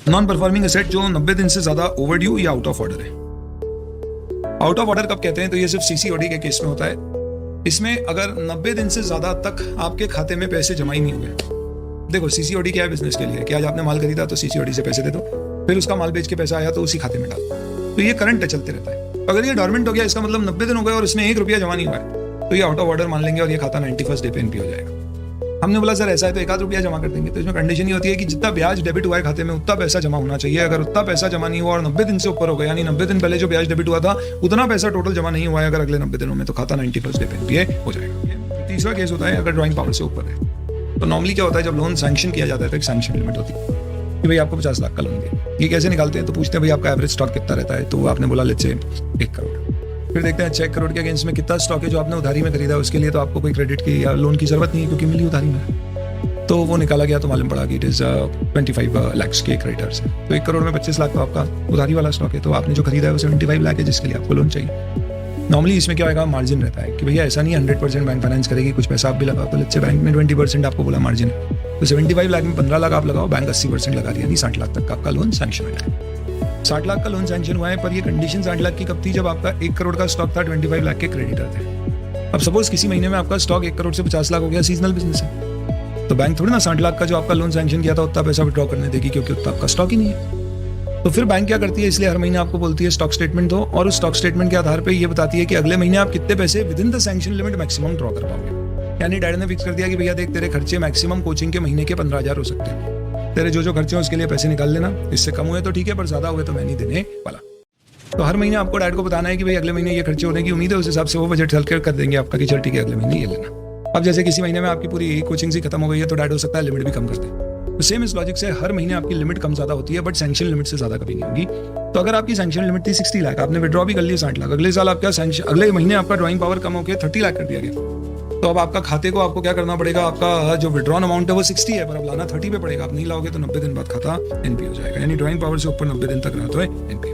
Non performing asset जो 90 दिन से ज्यादा ओवरड्यू या आउट ऑफ ऑर्डर है। आउट ऑफ ऑर्डर कब कहते हैं, तो ये सिर्फ सीसीओडी के केस में होता है। इसमें अगर 90 दिन से ज्यादा तक आपके खाते में पैसे जमा ही नहीं हुए। देखो सीसीओडी क्या है बिजनेस के लिए, कि आज आपने माल खरीदा तो सीसीओडी से पैसे दे दो, फिर उसका माल बेच के पैसा आया तो उसी खाते में डाल, तो ये करंट चलते रहता है। अगर ये डॉर्मेंट हो गया, इसका मतलब 90 दिन हो गए और इसमें 1 रुपया जमा नहीं हुआ है, तो ये आउट ऑफ ऑर्डर मान लेंगे और ये खाता 91st डे पे एनपी हो जाएगा। हमने बोला सर ऐसा है तो 1 आध रुपया जमा कर देंगे, तो इसमें कंडीशन ये होती है कि जितना ब्याज डेबिट हुआ है खाते में उतना पैसा जमा होना चाहिए। अगर उतना पैसा जमा नहीं हुआ और 90 दिन से ऊपर हो गया, यानी 90 दिन पहले जो ब्याज डेबिट हुआ था उतना पैसा टोटल जमा नहीं हुआ है अगर अगले 90 दिनों में, तो खाता 91st डे पे एनपीए हो जाएगा। तीसरा केस होता है अगर ड्राइंग पावर से ऊपर है। तो नॉर्मली क्या होता है, जब लोन सैंक्शन किया जाता है तो एक सैंक्शन लिमिट होती है कि भाई आपको 50 लाख का लोन दिया। ये कैसे निकालते हैं, तो पूछते हैं भाई आपका एवरेज स्टॉक कितना रहता है, तो आपने बोला लेट्स से 1 करोड़। फिर देखते हैं 6 करोड़ के अगेंस्ट में कितना स्टॉक है जो आपने उधारी में खरीदा, उसके लिए तो आपको कोई क्रेडिट की या लोन की जरूरत नहीं है क्योंकि मिली उधारी में। तो वो निकाला गया तो मालूम पड़ा कि इट इज 25 लाख के क्रेडिटर्स है। तो 1 करोड़ में 25 लाख तो आपका उधारी वाला स्टॉक है, तो आपने जो खरीदा है वो 75 लाख है जिसके लिए आपको लोन चाहिए। नॉर्मली इसमें क्या होगा, मार्जिन रहता है कि भैया ऐसा नहीं 100% बैंक फाइनेंस करेगी, कुछ पैसा आप भी लगाओ। तो लेट्स से बैंक ने 20% आपको बोला मार्जिन है, तो 75 लाख में 15 लाख आप लगाओ, बैंक 80% लगा दिया, यानी 60 लाख तक का आपका लोन सैंक्शन हो जाए। 60 लाख का लोन सैंक्शन हुआ है, पर ये कंडीशन 60 लाख की कब थी, जब आपका 1 करोड़ का स्टॉक था, 25 लाख के क्रेडिटर थे। अब सपोज किसी महीने में आपका स्टॉक 1 करोड़ से 50 लाख हो गया, सीजनल बिजनेस है, तो बैंक थोड़ी ना 60 लाख का जो आपका लोन सैंक्शन किया था उतना पैसा विड्रॉ करने देगी क्योंकि उतना आपका स्टॉक ही नहीं है। तो फिर बैंक क्या करती है, इसलिए हर महीने आपको बोलती है स्टॉक स्टेटमेंट दो, और उस स्टॉक स्टेटमेंट के आधार पे ये बताती है कि अगले महीने आप कितने पैसे with in the sanction limit maximum draw कर पाओगे। यानी डैड ने फिक्स कर दिया कि भैया देख तेरे खर्चे मैक्सिमम कोचिंग के महीने के 15,000 हो सकते हैं, तेरे जो खर्चे हैं उसके लिए पैसे निकाल लेना, इससे कम हुए तो ठीक है पर ज्यादा हुए तो मैं नहीं देने वाला। तो हर महीने आपको डैड को बताना है कि भाई अगले महीने ये खर्चे होने की उम्मीद है, उस हिसाब से वो बजट हल्के कर देंगे आपका कि चल ठीक है अगले महीने ये लेना। अब जैसे किसी महीने में आपकी पूरी कोचिंग सी खत्म हो गई है तो डैड हो सकता है लिमिट भी कम कर दे। तो सेम इस लॉजिक से हर महीने आपकी लिमिट कम ज्यादा होती है, बट सैंक्शन लिमिट से ज्यादा कभी नहीं होगी। तो अगर आपकी सैंक्शन लिमिट थी 60 लाख, आपने विड्रॉ भी कर लिया 60 लाख, अगले साल आपका अगले महीने आपका ड्राइंग पावर कम होकर 30 लाख कर दिया गया, तो अब आपका खाते को आपको क्या करना पड़ेगा, आपका जो विड्रॉन अमाउंट है वो 60 है पर अब लाना 30 पे पड़ेगा। आप नहीं लाओगे तो 90 दिन बाद खाता एनपी हो जाएगा, यानी ड्राइंग पावर से ऊपर 90 दिन तक रहा तो है एनपी।